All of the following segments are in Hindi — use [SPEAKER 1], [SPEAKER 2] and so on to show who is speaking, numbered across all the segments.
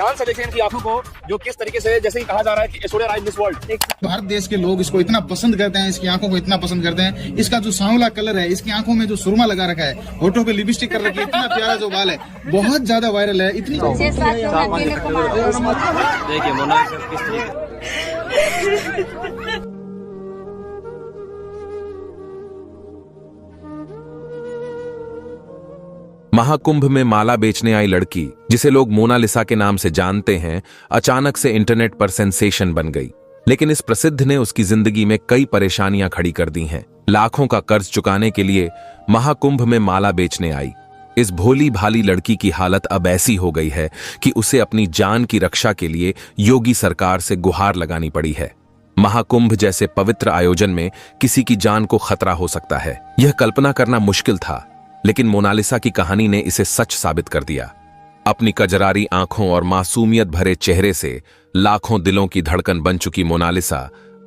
[SPEAKER 1] ध्यान से देखें इनकी आंखों को, जो किस तरीके से, जैसे ही कहा जा रहा है कि ऐश्वर्या राय मिस वर्ल्ड।
[SPEAKER 2] भारत देश के लोग इसको इतना पसंद करते हैं, इसकी आंखों को इतना पसंद करते हैं। इसका जो सांवला कलर है, इसकी आंखों में जो सुरमा लगा रखा है, होठों पे लिपस्टिक कर रखी है, इतना प्यारा जो बाल है, बहुत ज्यादा वायरल है। इतनी
[SPEAKER 3] देखिए मोनालिसा किस तरीके।
[SPEAKER 4] महाकुंभ में माला बेचने आई लड़की, जिसे लोग मोनालिसा के नाम से जानते हैं, अचानक से इंटरनेट पर सेंसेशन बन गई। लेकिन इस प्रसिद्ध ने उसकी जिंदगी में कई परेशानियां खड़ी कर दी हैं। लाखों का कर्ज चुकाने के लिए महाकुंभ में माला बेचने आई इस भोली भाली लड़की की हालत अब ऐसी हो गई है कि उसे अपनी जान की रक्षा के लिए योगी सरकार से गुहार लगानी पड़ी है। महाकुंभ जैसे पवित्र आयोजन में किसी की जान को खतरा हो सकता है, यह कल्पना करना मुश्किल था, लेकिन मोनालिसा की कहानी ने इसे सच साबित कर दिया। अपनी कजरारी आंखों और मासूमियत भरे चेहरे से लाखों दिलों की धड़कन बन चुकी मोनालिसा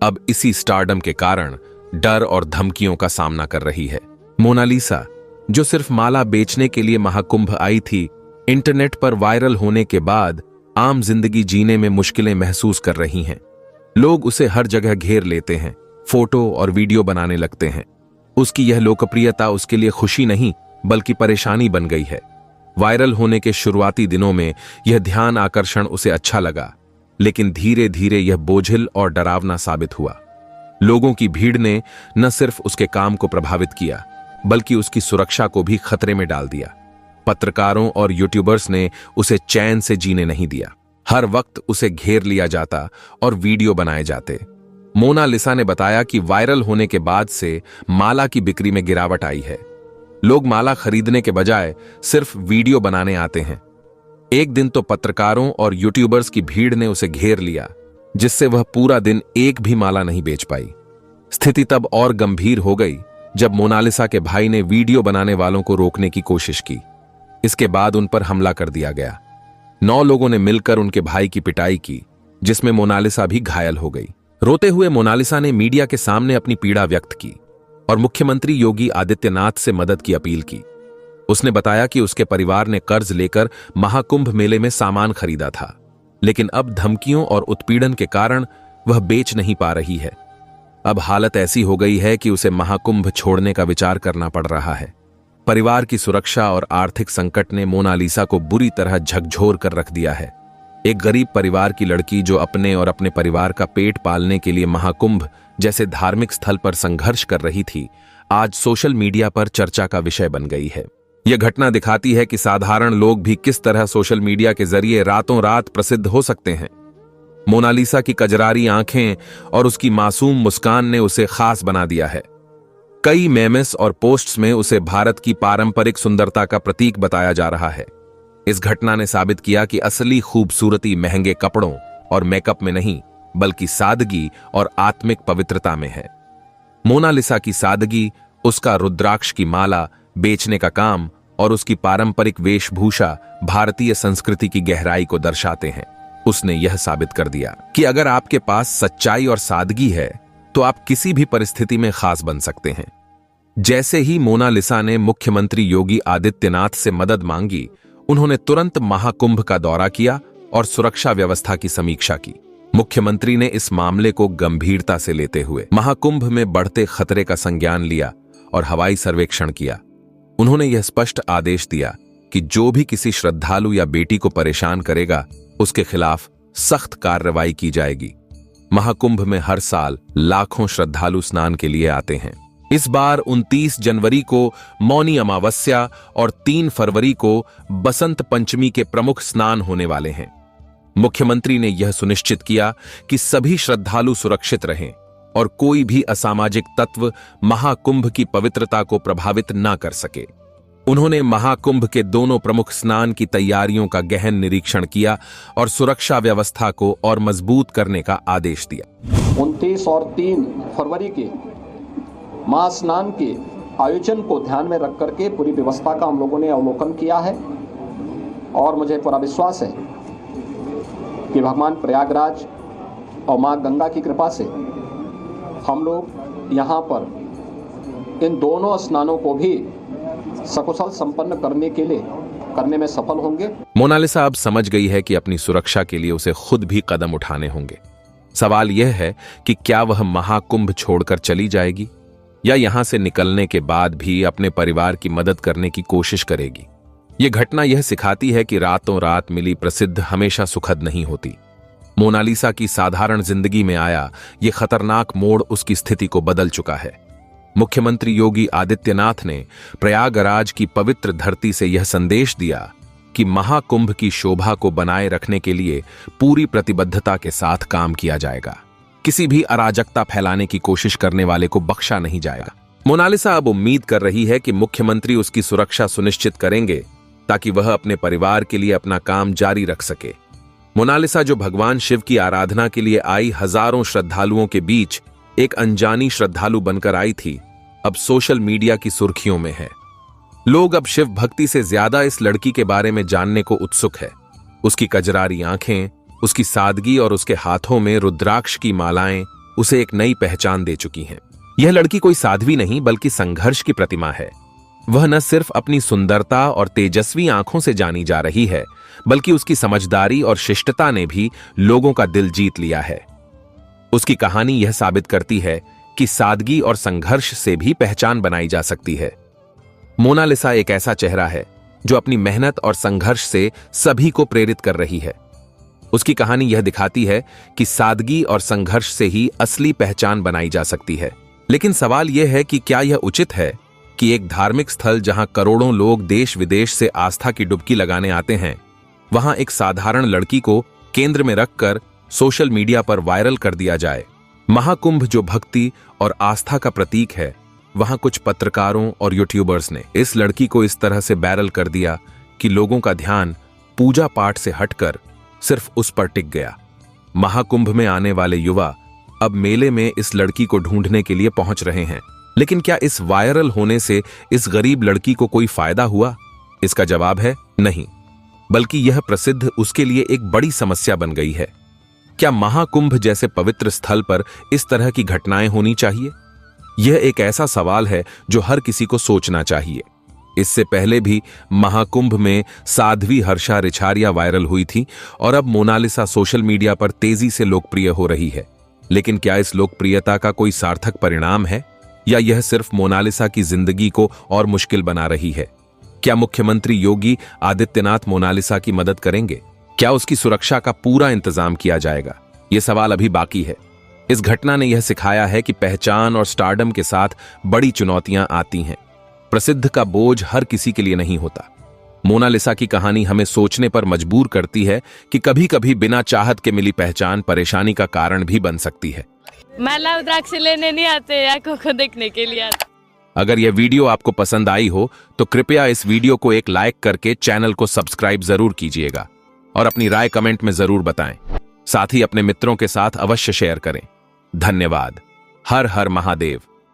[SPEAKER 4] अब इसी स्टारडम के कारण डर और धमकियों का सामना कर रही है। मोनालिसा, जो सिर्फ माला बेचने के लिए महाकुंभ आई थी, इंटरनेट पर वायरल होने के बाद आम जिंदगी जीने में मुश्किलें महसूस कर रही हैं। लोग उसे हर जगह घेर लेते हैं, फोटो और वीडियो बनाने लगते हैं। उसकी यह लोकप्रियता उसके लिए खुशी नहीं बल्कि परेशानी बन गई है। वायरल होने के शुरुआती दिनों में यह ध्यान आकर्षण उसे अच्छा लगा, लेकिन धीरे धीरे यह बोझिल और डरावना साबित हुआ। लोगों की भीड़ ने न सिर्फ उसके काम को प्रभावित किया, बल्कि उसकी सुरक्षा को भी खतरे में डाल दिया। पत्रकारों और यूट्यूबर्स ने उसे चैन से जीने नहीं दिया। हर वक्त उसे घेर लिया जाता और वीडियो बनाए जाते। मोनालिसा ने बताया कि वायरल होने के बाद से माला की बिक्री में गिरावट आई है। लोग माला खरीदने के बजाय सिर्फ वीडियो बनाने आते हैं। एक दिन तो पत्रकारों और यूट्यूबर्स की भीड़ ने उसे घेर लिया, जिससे वह पूरा दिन एक भी माला नहीं बेच पाई। स्थिति तब और गंभीर हो गई जब मोनालिसा के भाई ने वीडियो बनाने वालों को रोकने की कोशिश की। इसके बाद उन पर हमला कर दिया गया। 9 लोगों ने मिलकर उनके भाई की पिटाई की, जिसमें मोनालिसा भी घायल हो गई। रोते हुए मोनालिसा ने मीडिया के सामने अपनी पीड़ा व्यक्त की और मुख्यमंत्री योगी आदित्यनाथ से मदद की अपील की। उसने बताया कि उसके परिवार ने कर्ज लेकर महाकुंभ मेले में सामान खरीदा था, लेकिन अब धमकियों और उत्पीड़न के कारण वह बेच नहीं पा रही है। अब हालत ऐसी हो गई है कि उसे महाकुंभ छोड़ने का विचार करना पड़ रहा है। परिवार की सुरक्षा और आर्थिक संकट ने मोनालिसा को बुरी तरह झकझोर कर रख दिया है। एक गरीब परिवार की लड़की जो अपने और अपने परिवार का पेट पालने के लिए महाकुंभ जैसे धार्मिक स्थल पर संघर्ष कर रही थी, आज सोशल मीडिया पर चर्चा का विषय बन गई है। यह घटना दिखाती है कि साधारण लोग भी किस तरह सोशल मीडिया के जरिए रातों रात प्रसिद्ध हो सकते हैं। मोनालिसा की कजरारी आंखें और उसकी मासूम मुस्कान ने उसे खास बना दिया है। कई मेमेस और पोस्ट्स में उसे भारत की पारंपरिक सुंदरता का प्रतीक बताया जा रहा है। इस घटना ने साबित किया कि असली खूबसूरती महंगे कपड़ों और मेकअप में नहीं, बल्कि सादगी और आत्मिक पवित्रता में है। मोनालिसा की सादगी, उसका रुद्राक्ष की माला बेचने का काम और उसकी पारंपरिक वेशभूषा भारतीय संस्कृति की गहराई को दर्शाते हैं। उसने यह साबित कर दिया कि अगर आपके पास सच्चाई और सादगी है तो आप किसी भी परिस्थिति में खास बन सकते हैं। जैसे ही मोनालिसा ने मुख्यमंत्री योगी आदित्यनाथ से मदद मांगी, उन्होंने तुरंत महाकुंभ का दौरा किया और सुरक्षा व्यवस्था की समीक्षा की। मुख्यमंत्री ने इस मामले को गंभीरता से लेते हुए महाकुंभ में बढ़ते खतरे का संज्ञान लिया और हवाई सर्वेक्षण किया। उन्होंने यह स्पष्ट आदेश दिया कि जो भी किसी श्रद्धालु या बेटी को परेशान करेगा, उसके खिलाफ सख्त कार्रवाई की जाएगी। महाकुंभ में हर साल लाखों श्रद्धालु स्नान के लिए आते हैं। इस बार 29 जनवरी को मौनी अमावस्या और 3 फरवरी को बसंत पंचमी के प्रमुख स्नान होने वाले हैं। मुख्यमंत्री ने यह सुनिश्चित किया कि सभी श्रद्धालु सुरक्षित रहें और कोई भी असामाजिक तत्व महाकुंभ की पवित्रता को प्रभावित न कर सके। उन्होंने महाकुंभ के दोनों प्रमुख स्नान की तैयारियों का गहन निरीक्षण किया और सुरक्षा व्यवस्था को और मजबूत करने का आदेश दिया।
[SPEAKER 5] 29 और 3 फरवरी के महास्नान के आयोजन को ध्यान में रख करके पूरी व्यवस्था का हम लोगों ने अवलोकन किया है और मुझे पूरा विश्वास है कि भगवान प्रयागराज और माँ गंगा की कृपा से हम लोग यहाँ पर इन दोनों स्नानों को भी सकुशल संपन्न करने के लिए करने में सफल होंगे।
[SPEAKER 4] मोनालिसा अब समझ गई है कि अपनी सुरक्षा के लिए उसे खुद भी कदम उठाने होंगे। सवाल यह है कि क्या वह महाकुंभ छोड़कर चली जाएगी या यहां से निकलने के बाद भी अपने परिवार की मदद करने की कोशिश करेगी। यह घटना यह सिखाती है कि रातों रात मिली प्रसिद्ध हमेशा सुखद नहीं होती। मोनालिसा की साधारण जिंदगी में आया यह खतरनाक मोड़ उसकी स्थिति को बदल चुका है। मुख्यमंत्री योगी आदित्यनाथ ने प्रयागराज की पवित्र धरती से यह संदेश दिया कि महाकुंभ की शोभा को बनाए रखने के लिए पूरी प्रतिबद्धता के साथ काम किया जाएगा। किसी भी अराजकता फैलाने की कोशिश करने वाले को बख्शा नहीं जाएगा। मोनालिसा अब उम्मीद कर रही है कि मुख्यमंत्री उसकी सुरक्षा सुनिश्चित करेंगे ताकि वह अपने परिवार के लिए अपना काम जारी रख सके। मोनालिसा जो भगवान शिव की आराधना के लिए आई हजारों श्रद्धालुओं के बीच एक अनजानी श्रद्धालु बनकर आई थी, अब सोशल मीडिया की सुर्खियों में है। लोग अब शिव भक्ति से ज्यादा इस लड़की के बारे में जानने को उत्सुक है। उसकी कजरारी आंखें, उसकी सादगी और उसके हाथों में रुद्राक्ष की मालाएं उसे एक नई पहचान दे चुकी हैं। यह लड़की कोई साध्वी नहीं बल्कि संघर्ष की प्रतिमा है। वह न सिर्फ अपनी सुंदरता और तेजस्वी आंखों से जानी जा रही है बल्कि उसकी समझदारी और शिष्टता ने भी लोगों का दिल जीत लिया है। उसकी कहानी यह साबित करती है कि सादगी और संघर्ष से भी पहचान बनाई जा सकती है। मोनालिसा एक ऐसा चेहरा है जो अपनी मेहनत और संघर्ष से सभी को प्रेरित कर रही है। उसकी कहानी यह दिखाती है कि सादगी और संघर्ष से ही असली पहचान बनाई जा सकती है। लेकिन सवाल यह है कि क्या यह उचित है कि एक धार्मिक स्थल जहां करोड़ों लोग देश विदेश से आस्था की डुबकी लगाने आते हैं, वहां एक साधारण लड़की को केंद्र में रखकर सोशल मीडिया पर वायरल कर दिया जाए। महाकुंभ जो भक्ति और आस्था का प्रतीक है, वहां कुछ पत्रकारों और यूट्यूबर्स ने इस लड़की को इस तरह से वायरल कर दिया कि लोगों का ध्यान पूजा पाठ से हटकर सिर्फ उस पर टिक गया। महाकुंभ में आने वाले युवा अब मेले में इस लड़की को ढूंढने के लिए पहुंच रहे हैं। लेकिन क्या इस वायरल होने से इस गरीब लड़की को कोई फायदा हुआ? इसका जवाब है नहीं, बल्कि यह प्रसिद्ध उसके लिए एक बड़ी समस्या बन गई है। क्या महाकुंभ जैसे पवित्र स्थल पर इस तरह की घटनाएं होनी चाहिए? यह एक ऐसा सवाल है जो हर किसी को सोचना चाहिए। इससे पहले भी महाकुंभ में साध्वी हर्षा रिछारिया वायरल हुई थी और अब मोनालिसा सोशल मीडिया पर तेजी से लोकप्रिय हो रही है। लेकिन क्या इस लोकप्रियता का कोई सार्थक परिणाम है या यह सिर्फ मोनालिसा की जिंदगी को और मुश्किल बना रही है? क्या मुख्यमंत्री योगी आदित्यनाथ मोनालिसा की मदद करेंगे? क्या उसकी सुरक्षा का पूरा इंतजाम किया जाएगा? यह सवाल अभी बाकी है। इस घटना ने यह सिखाया है कि पहचान और स्टारडम के साथ बड़ी चुनौतियां आती हैं। प्रसिद्ध का बोझ हर किसी के लिए नहीं होता। मोनालिसा की कहानी हमें सोचने पर मजबूर करती है कि कभी कभी बिना चाहत के मिली पहचान परेशानी का कारण भी बन सकती है।
[SPEAKER 6] माला रुद्राक्ष लेने नहीं आते, आंखों को देखने के लिए आते।
[SPEAKER 4] अगर यह वीडियो आपको पसंद आई हो तो कृपया इस वीडियो को एक लाइक करके चैनल को सब्सक्राइब जरूर कीजिएगा और अपनी राय कमेंट में जरूर बताएं। साथ ही अपने मित्रों के साथ अवश्य शेयर करें। धन्यवाद। हर हर महादेव।